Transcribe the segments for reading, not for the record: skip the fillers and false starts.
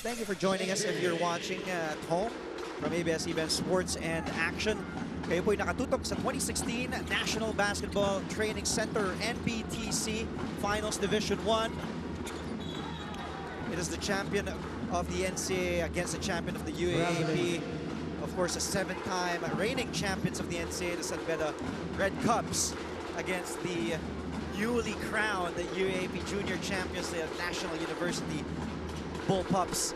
Thank you for joining us if you're watching at home from ABS-CBN Sports and Action. Kayo po'y nakatutok sa 2016 National Basketball Training Center NBTC Finals Division 1. It is the champion of the NCAA against the champion of the UAAP. Of course, a 7-time reigning champions of the NCAA, the Beda Red Cups, against the newly crowned UAAP Junior Champions, the National University Bullpups.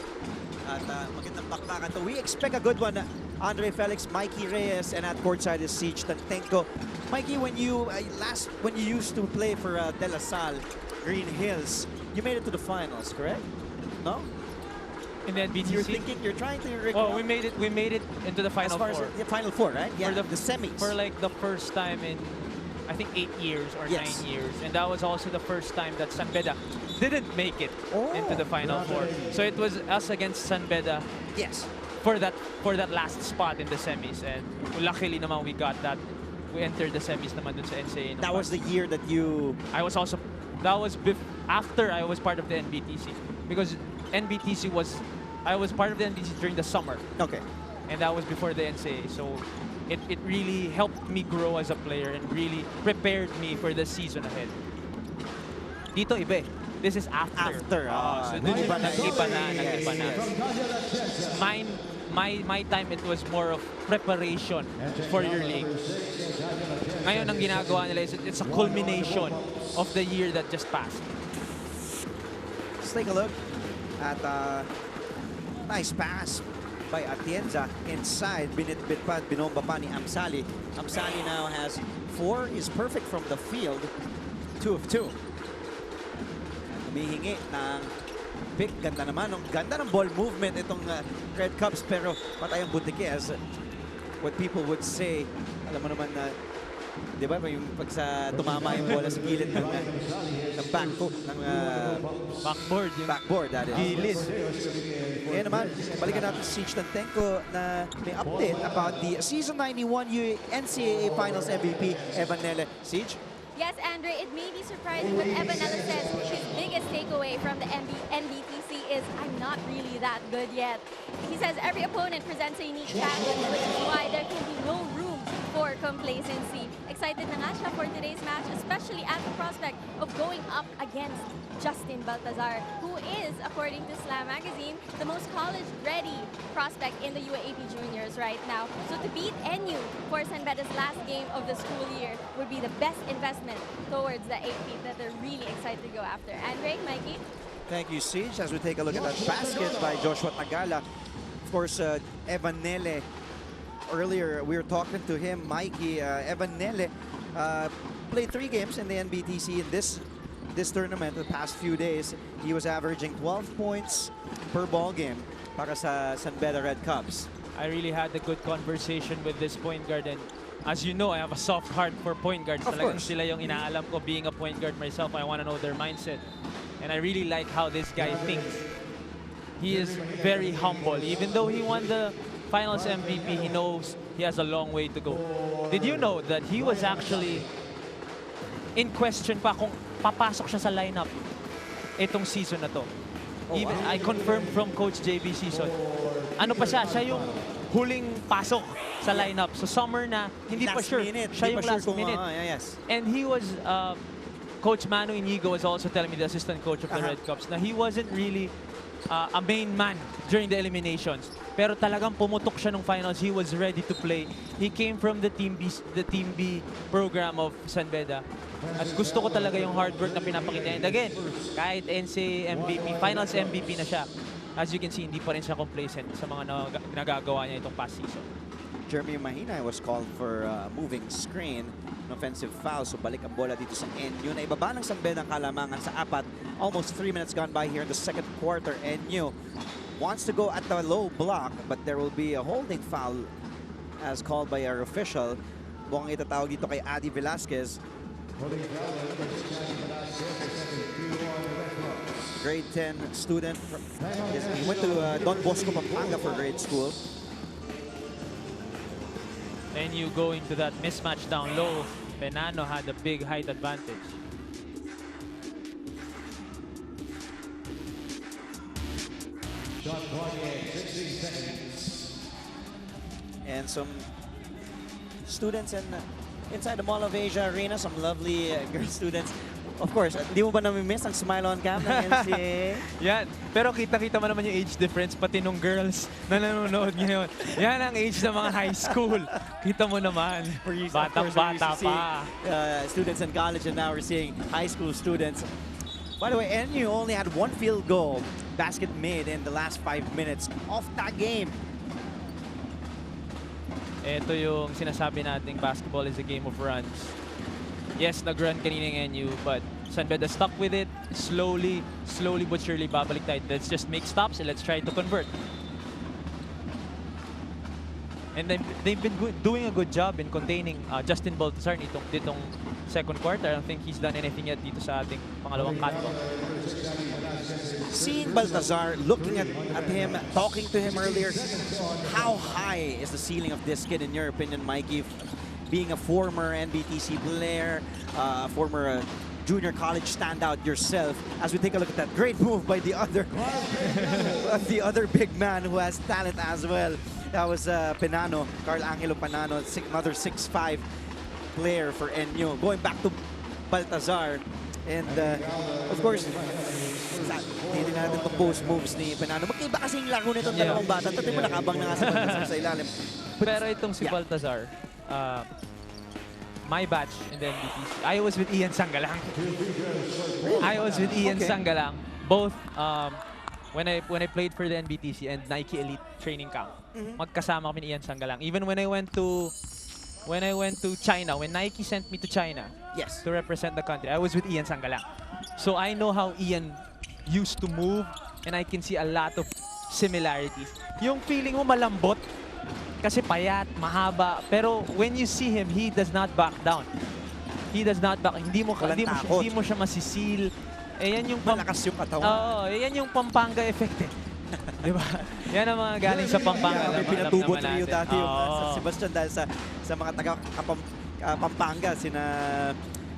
At magandang bakbakan to. We expect a good one. Andre Felix, Mikey Reyes, and at courtside is Siege Tantenko. Mikey, when you used to play for De La Salle, Green Hills, you made it to the finals, correct? No? In the NBTC? You're trying to Oh, we made it into the Final Four. The Final Four, right? Yeah, for the semis. For like the first time in, I think, 8 years or 9 years. And that was also the first time that Beda didn't make it into the Final Four. So it was us against Beda. Yes. For that last spot in the semis, and luckily naman we got that. We entered the semis naman dun sa NCAA. That was the year that you... I was also... That was after I was part of the NBTC. Because NBTC was... I was part of the NBTC during the summer. Okay. And that was before the NCAA. So it really helped me grow as a player and really prepared me for the season ahead. Dito iba eh. This is after. So nag-iba na. My time, it was more of preparation for your league. Ngayon, ang ginagawa nila is it's a culmination of the year that just passed. Let's take a look at nice pass by Atienza inside. Binitbit pa, binomba pa ni Amsali. Amsali now has 4, is perfect from the field. 2 of 2. Humihingi ng pick. Ganda naman. Ganda ng ball movement itong Red Cups, pero patay ang butike as what people would say. Alam mo naman na, di ba, yung pag sa tumama yung bola sa gilid ng backboard, that is. Gilid. Ngayon naman, balikan natin si Siege Tantenko na may update about the Season 91 NCAA Finals MVP, Evan Nele. Siege? Yes, Andre, it may be surprising, but Evanella says his biggest takeaway from the NBTC is, I'm not really that good yet. He says every opponent presents a unique challenge, which is why there can be no room for complacency. Excited na nga siya for today's match, especially at the prospect of going up against Justin Baltazar, who is, according to Slam Magazine, the most college-ready prospect in the UAAP Juniors right now. So to beat NU for Beda's last game of the school year would be the best investment towards the AP that they're really excited to go after. Andre, Mikey? Thank you, Siege. As we take a look at that basket by Joshua Tagala. Of course, Evan Nele, earlier we were talking to him, Mikey. Evan Nele played 3 games in the NBTC in this tournament the past few days. He was averaging 12 points per ball game para sa Beda Red Cups. I really had a good conversation with this point guard, and as you know, I have a soft heart for point guards. Talagang sila yung inaalam ko. Being a point guard myself, I want to know their mindset. And I really like how this guy thinks. He is very humble. Even though he won the Finals MVP, he knows he has a long way to go. Did you know that he was actually in question pa kung papasok siya sa lineup itong season na to? Even I confirmed from Coach JB Season. Ano pa siya? Siya yung huling pasok sa lineup. So summer na, hindi pa sure. Siya yung last minute. And he was, Coach Manu Inigo was also telling me, the assistant coach of the Red Cups, na he wasn't really a main man during the eliminations. Pero talagang pumutok siya nung finals. He was ready to play. He came from the Team B program of Beda. At gusto ko talaga yung hard work na pinapakita. And again, kahit NCAA MVP, Finals MVP na siya, as you can see, hindi pa rin siya complacent sa mga nagagawa niya itong past season. Jeremy Mahina was called for moving screen, an offensive foul. So balik ang bola dito sa NU. Na ibaba ng Beda ang kalamangan sa 4. Almost 3 minutes gone by here in the second quarter. NU wants to go at the low block, but there will be a holding foul as called by our official. Buwang itatawag dito kay Adi Velasquez. Grade 10 student. He went to Don Bosco, Pampanga for grade school. And you go into that mismatch down low. Benano had a big height advantage. And some students inside the Mall of Asia Arena, some lovely girl students. Of course, di mo ba nami-miss ang smile on cam ng NCAA? Yan. Pero kita-kita mo naman yung age difference pati nung girls na nanonood ngayon. Yan ang age ng mga high school. Kita mo naman. Batang-bata pa. Students in college, and now we're seeing high school students. By the way, NU only had one field goal basket made in the last 5 minutes of that game. Ito yung sinasabi nating basketball is a game of runs. Yes, nag-run kanina yung NU, but San Beda stuck with it. Slowly but surely babalik tayo. Let's just make stops and let's try to convert. And they've been doing a good job in containing Justin Baltazar ditong second quarter. I don't think he's done anything yet dito sa ating pangalawang kanto. Seeing Baltazar, looking at him, talking to him earlier, how high is the ceiling of this kid in your opinion, Mikey? Being a former NBTC player, former junior college standout yourself, as we take a look at that great move by the other big man who has talent as well. That was Penano, Carl Angelo Penano, another 6'5" player for NU. Going back to Baltazar, and of course, hindi natin itong post moves ni Penano. Magkaiba kasi yung laro nito dalawang bata. Tatay mo nakabang na nga si Baltazar sa ilalim. Pero itong si Baltazar, my batch in the NBTC, I was with Ian Sangalang. Sangalang. Both when I played for the NBTC and Nike Elite Training Camp, magkasama kami ni Ian Sangalang. Even when I went to China, when Nike sent me to China to represent the country, I was with Ian Sangalang. So I know how Ian used to move, and I can see a lot of similarities. Yung feeling mo malambot, kasi payat, mahaba, pero when you see him, he does not back down. He does not back. Hindi mo siya masisil. Eh, yan yung malakas yung katawan. Oo, yan yung Pampanga effect eh. Di ba? Yan ang mga galing sa Pampanga. May pinatubot rin yung dati yung Sebastian dahil sa mga taga Pampanga, sina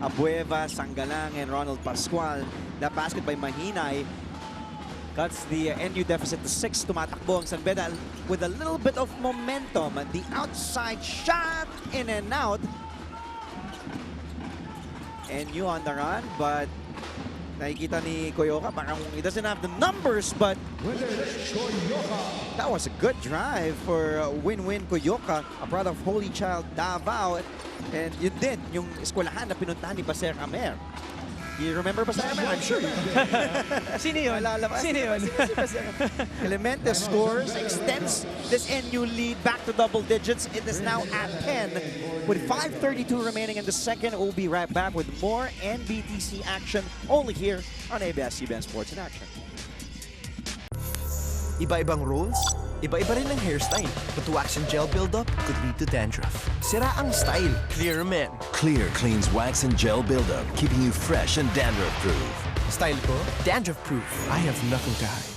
Abueva, Sangalang, and Ronald Pascual. That basket by Mahinay cuts the NU deficit to 6. Tumatakbo ang San Beda with a little bit of momentum. The outside shot, in and out. NU on the run, but nakikita ni Koyoka, parang he doesn't have the numbers, but that was a good drive for Win-Win Koyoka, a product of Holy Child Davao. And yun din, yung eskwelahan na pinuntahan ni Baser Amer. You remember Baser Amer? I'm sure you Sino yun? Sino yun? Clemente scores, extends this NU lead back to double digits. It is now at 10 with 5:32 remaining in the second. We'll be right back with more NBTC action only here on ABS-CBN Sports in Action. Iba-ibang roles, iba-iba rin ang hairstyle. But wax and gel buildup could lead to dandruff. Sira ang style. Clear Men. Clear cleans wax and gel buildup, keeping you fresh and dandruff-proof. Style ko, dandruff-proof. I have nothing to hide.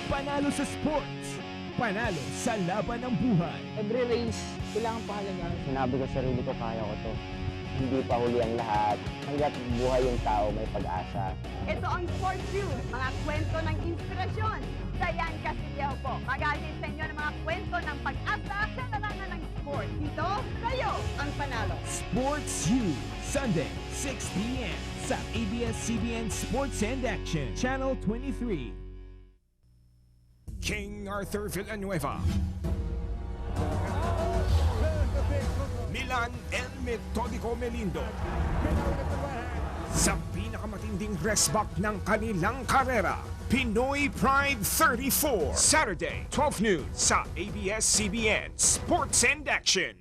Panalo sa sports. Panalo sa laban ng buhay. Every race, kailangan pahalagahan. Sinabi ko sa sarili ko, kaya ko to. Hindi pa huli ang lahat. Hanggat buhay yung tao, may pag-asa. Ito ang Sports View, mga kwento ng inspirasyon. Dayan Castillo po, mag-aalis sa inyo ng mga kwento ng pag-asa sa larangan ng sport. Dito, kayo ang panalo. Sports U, Sunday, 6 p.m. sa ABS-CBN Sports and Action, Channel 23. King Arthur Villanueva. Milan El Metodico Melindo. Sa pinakamatinding resback ng kanilang karera, Pinoy Pride 34. Saturday, 12 noon sa ABS-CBN Sports and Action.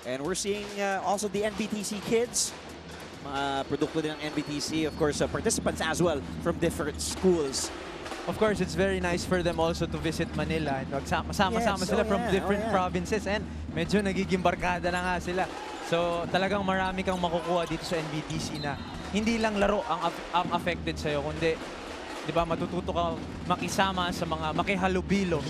And we're seeing also the NBTC kids. Produkto din ng NBTC, of course, participants as well from different schools. Of course, it's very nice for them also to visit Manila. Magsama-sama sila from different provinces, and medyo nagiging barkada na nga sila. So talagang marami kang makukuha dito sa NBTC na hindi lang laro ang affected sa'yo, kundi di ba, matututo ka makisama sa mga makihalubilo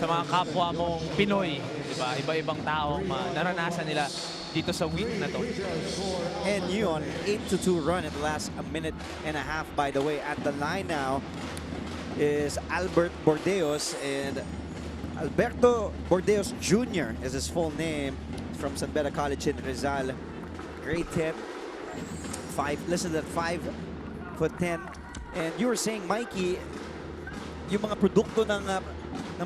sa mga kapwa mong Pinoy, di ba? Iba-ibang tao naranasan nila dito sa week na to. NU on an 8-2 run at the last a minute and a half, by the way. At the line now is Albert Bordeos, and Alberto Bordeos Jr. is his full name, from San Beda College in Rizal. Grade 10, listed at 5'10". And you were saying, Mikey, yung mga produkto ng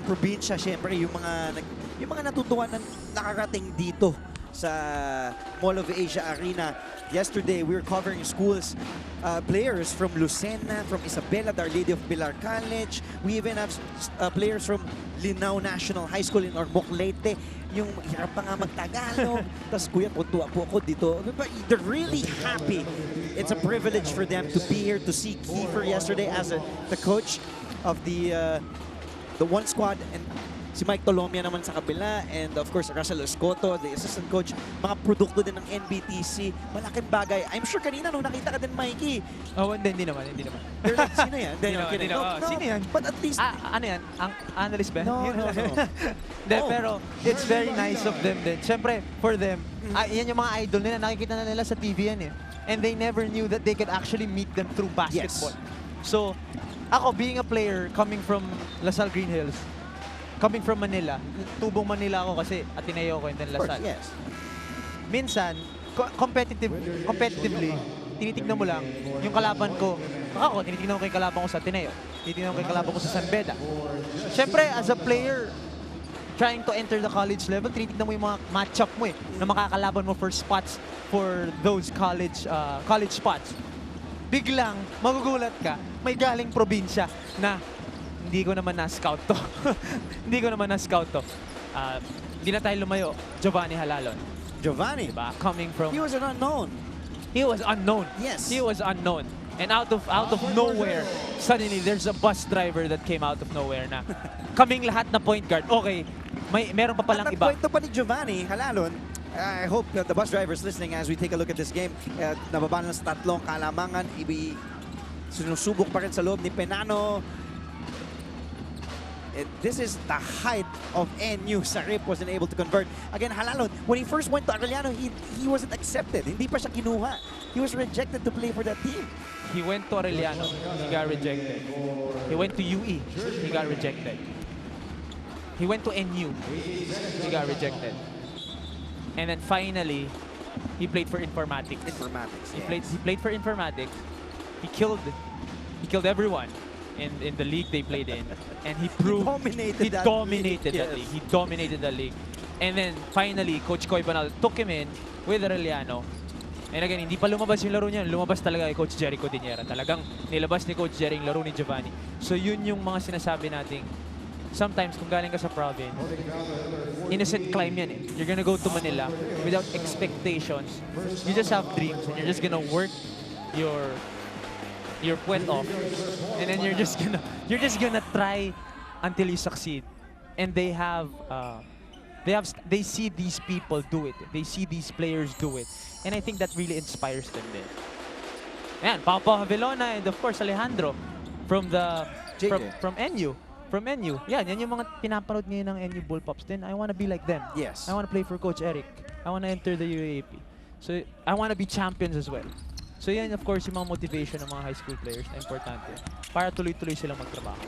probinsya, syempre, yung mga natutuhan na nakarating dito sa Mall of Asia Arena. Yesterday, we were covering schools, players from Lucena, from Isabela, Our Lady of Pilar College. We even have players from Linao National High School in Ormoc, Leyte. Yung hirap pa nga mag-Tagalog. Tapos, kuya, tuwa po ako dito. They're really happy. It's a privilege for them to be here, to see Kiefer yesterday as the coach of the one squad, and si Mike Tolomia naman sa kabila, and of course Russell Escoto, the assistant coach. Mga produkto din ng NBTC, malaking bagay. I'm sure kanina nung nakita ka din, Mikey. Oh, hindi naman. They're like, sino yan? No. Sino yan? But at least... Ano yan? Ang analyst ba? No. Pero it's very nice of them din. Siyempre, for them, yan yung mga idol nila. Nakikita na nila sa TV yan eh. And they never knew that they could actually meet them through basketball. Yes. So, ako, being a player, coming from Lasal Green Hills, coming from Manila, tubong Manila ako kasi Ateneo ko and then Lasal. Yes. Minsan, competitively, tinitignan mo lang yung kalaban ko. Ako, tinitignan ko yung kalaban ko sa Ateneo. Tinitignan ko yung kalaban ko sa San Beda. Siyempre, as a player, trying to enter the college level, tinitignan mo yung mga matchup mo eh, na makakalaban mo for spots for those college spots. Biglang, magugulat ka, may galing probinsya na hindi ko naman na-scout to. Hindi na tayo lumayo. Giovanni Halalon. Giovanni? Diba? Coming from... He was an unknown. He was unknown. Yes. He was unknown. And out of nowhere, suddenly there's a bus driver that came out of nowhere na kaming lahat na point guard. Okay, meron pa palang iba. At nagkwento pa ni Giovanni Halalon, I hope that the bus driver is listening as we take a look at this game. Nababa na sa tatlong kalamangan. Sinusubok pa rin sa loob ni Penano. This is the height of NU. Sarip wasn't able to convert. Again, Halalon, when he first went to Arellano, he wasn't accepted. Hindi pa siya kinuha. He was rejected to play for that team. He went to Arellano. He got rejected. He went to UE. He got rejected. He went to NU. He got rejected. And then finally, he played for informatics. He played for informatics. He killed everyone in the league they played in, and he proved he dominated that league. He dominated the league. And then finally, Coach Coy Banal took him in with Arellano. And again, hindi pa lumabas yung laro niya. Lumabas talaga kay Coach Jerry Codinera. Talagang nilabas ni Coach Jerry yung laro ni Giovanni. So yun yung mga sinasabi nating sometimes kung galing ka sa province, innocent climb yan eh. You're gonna go to Manila without expectations. You just have dreams and you're just gonna work your puwet off, and then you're just gonna try until you succeed. And they see these people do it. They see these players do it, and I think that really inspires them. Din. Ayan, Papa Vilona and of course Alejandro from NU. From NU. Yan yung mga pinapanood ngayon ng NU Bullpops. Then I want to be like them. Yes. I want to play for Coach Eric. I want to enter the UAAP. So I want to be champions as well. So yan, of course, yung mga motivation ng mga high school players na importante para tuloy-tuloy silang magtrabaho.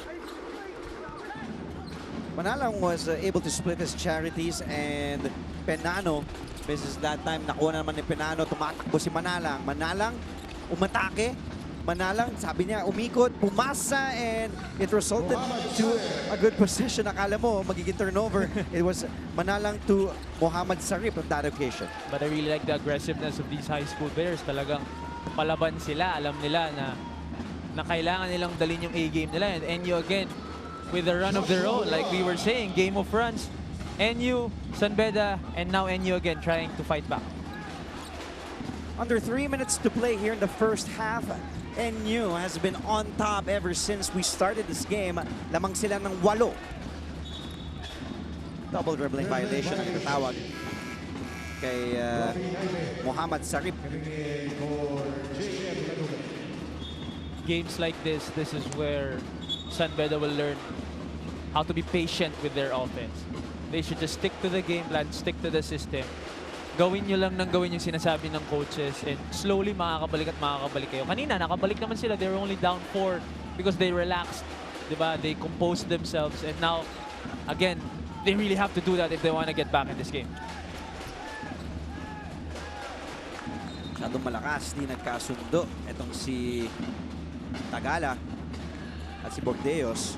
Manalang was able to split his charities, and Penano, misses that time, nakuha na naman ni Penano, tumatakbo si Manalang. Manalang, umatake. Manalang, sabi niya, umikot, pumasa, and it resulted to a good position. Akala mo, magiging turnover. It was Manalang to Muhammad Sarip on that occasion. But I really like the aggressiveness of these high school players. Talagang palaban sila. Alam nila na kailangan nilang dalhin yung A-game nila. And NU again, with a run of their own, like we were saying, game of runs. NU, San Beda, and now NU again trying to fight back. Under 3 minutes to play here in the first half. NU has been on top ever since we started this game. Lamang sila ng 8. Double dribbling violation ang itatawag kay Muhammad Sarip. Games like this is where San Beda will learn how to be patient with their offense. They should just stick to the game plan, stick to the system, gawin nyo lang ng gawin yung sinasabi ng coaches and slowly makakabalik at makakabalik kayo. Kanina, nakabalik naman sila. They were only down 4 because they relaxed. Diba? They composed themselves and now, again, they really have to do that if they want to get back in this game. Masyadong malakas, di nagkasundo. Itong si Tagala at si Bordeos.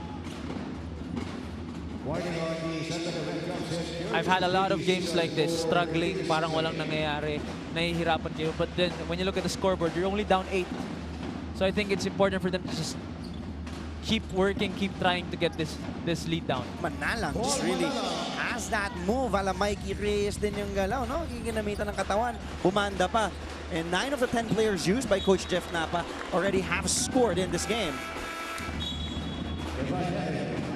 I've had a lot of games like this, struggling, parang walang nangyayari, nahihirapan kayo. But then, when you look at the scoreboard, you're only down 8. So I think it's important for them to just keep working, keep trying to get this lead down. Manalang just really has that move. Ala Mikey Reyes din yung galaw, no? Giginamitan ng katawan. Bumanda pa. And 9 of the 10 players used by Coach Jeff Napa already have scored in this game.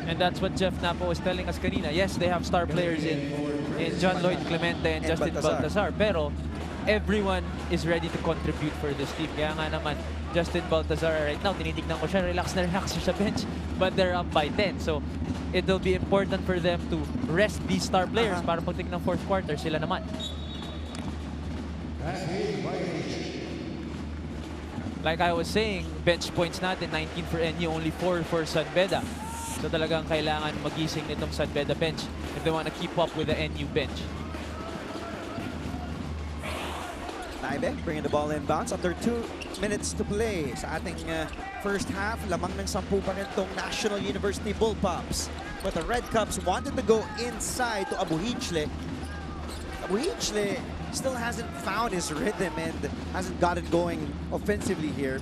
And that's what Jeff Napa was telling us kanina. Yes, they have star players in John Lloyd Clemente and Justin Baltazar. Pero everyone is ready to contribute for this team. Kaya nga naman, Justin Baltazar right now, tinitignan ko siya, relax na relax siya sa bench. But they're up by 10. So it will be important for them to rest these star players para pagdating ng fourth quarter, sila naman. Like I was saying, bench points natin, 19 for NU, only 4 for San Beda. So talagang kailangan magising nitong San Beda bench if they want to keep up with the NU bench. Taibe bringing the ball in bounce after 2 minutes to play sa ating first half. Lamang ng 10 pa rin itong National University Bullpups. But the Red Cups wanted to go inside to Abuhichle. Abuhichle still hasn't found his rhythm and hasn't gotten going offensively here.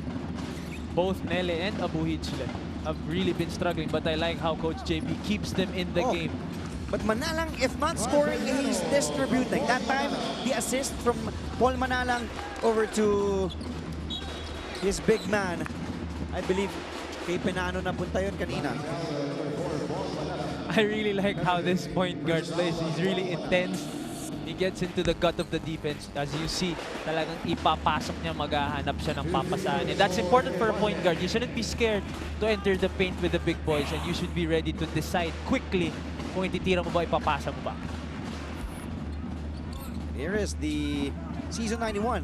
Both Nele and Abuhichle have really been struggling, but I like how Coach JB keeps them in the game. But Manalang, if not scoring, he's distributing. That time, the assist from Paul Manalang over to his big man. I believe kay Penano na punta yun kanina. I really like how this point guard plays. He's really intense. He gets into the gut of the defense. As you see, talagang ipapasok niya, maghahanap siya ng papasahan. And that's important for a point guard. You shouldn't be scared to enter the paint with the big boys and you should be ready to decide quickly kung ititira mo ba, ipapasa mo ba. Here is the Season 91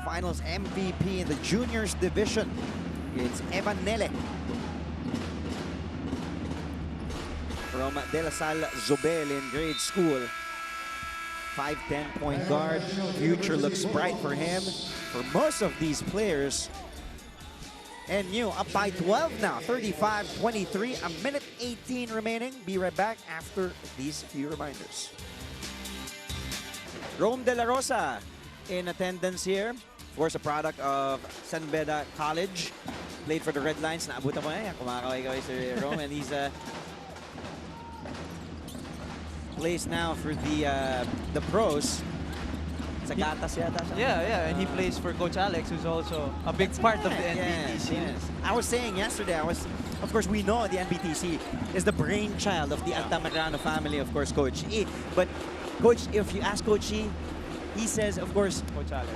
Finals MVP in the Juniors Division. It's Evan Nele from De La Salle Zobel in grade school. 5'10" point guard. Future looks bright for him. For most of these players. And NU up by 12 now, 35-23, a minute 18 remaining. Be right back after these few reminders. Rome De La Rosa in attendance here. Of course, a product of San Beda College. Played for the Red Lions. Naabutan mo na yan. Kumakaway-kaway si Rome. And he's plays now for the pros. Sa Gatas yata siya. Yeah, and he plays for Coach Alex, who's also a big part of the NBTC. Yes. I was saying yesterday, of course, we know the NBTC is the brainchild of the Altamirano family, of course, Coach E. But Coach, if you ask Coach E, he says, of course, Coach Alex,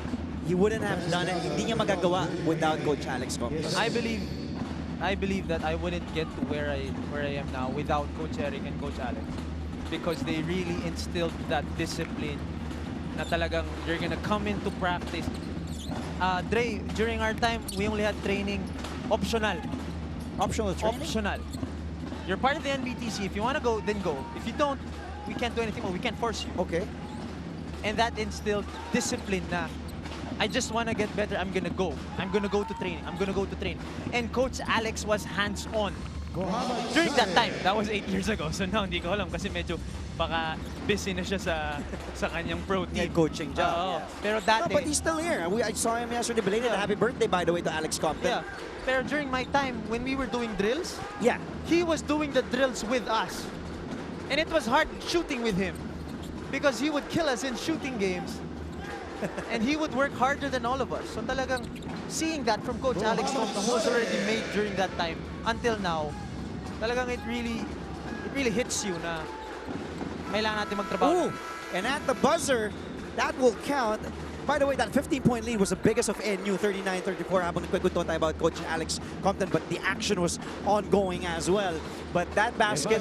he wouldn't have done it. Hindi niya magagawa without Coach Alex Combs. I believe that I wouldn't get to where I am now without Coach Eric and Coach Alex, because they really instilled that discipline na talagang you're gonna come into practice. Dre, during our time, we only had training optional. Optional training? Optional. You're part of the NBTC. If you want to go, then go. If you don't, we can't do anything or we can't force you. Okay. And that instilled discipline na I just want to get better. I'm gonna go. I'm gonna go to training. I'm gonna go to train. And Coach Alex was hands-on. During that time, that was 8 years ago. So now, hindi ko alam kasi medyo baka busy na siya sa kanyang pro team. Coaching job. Yes. Pero dati... No, but he's still here. I saw him yesterday. Belated happy birthday, by the way, to Alex Compton. Yeah. Pero during my time, when we were doing drills, yeah, he was doing the drills with us. And it was hard shooting with him because he would kill us in shooting games. And he would work harder than all of us. So talagang seeing that from Coach Alex Compton, who was already made during that time until now, talagang it really hits you na kailangan natin magtrabaho. Ooh, and at the buzzer, that will count. By the way, that 15-point lead was the biggest of NU, 39-34. Habang nagkwento tayo about Coach Alex Compton, but the action was ongoing as well. But that basket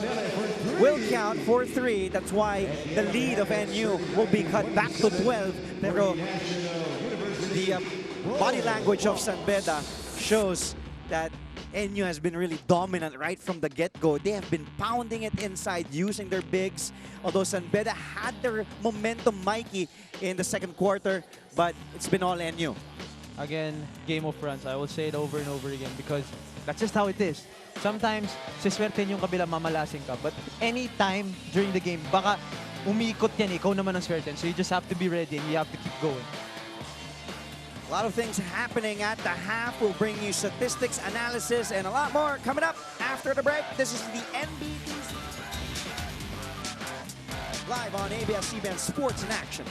will count for 3. That's why the lead of NU will be cut back to 12. Pero the body language of San Beda shows that NU has been really dominant right from the get-go. They have been pounding it inside using their bigs. Although San Beda had their momentum, Mikey, in the second quarter, but it's been all NU. Again, game of runs. I will say it over and over again because that's just how it is. Sometimes, siswertein yung kabila, mamalasing ka. But any time during the game, baka umiikot yan, ikaw naman ang swertein. So you just have to be ready and you have to keep going. A lot of things happening at the half. We'll bring you statistics, analysis, and a lot more coming up after the break. This is the NBTC. Live on ABS-CBN Sports in Action.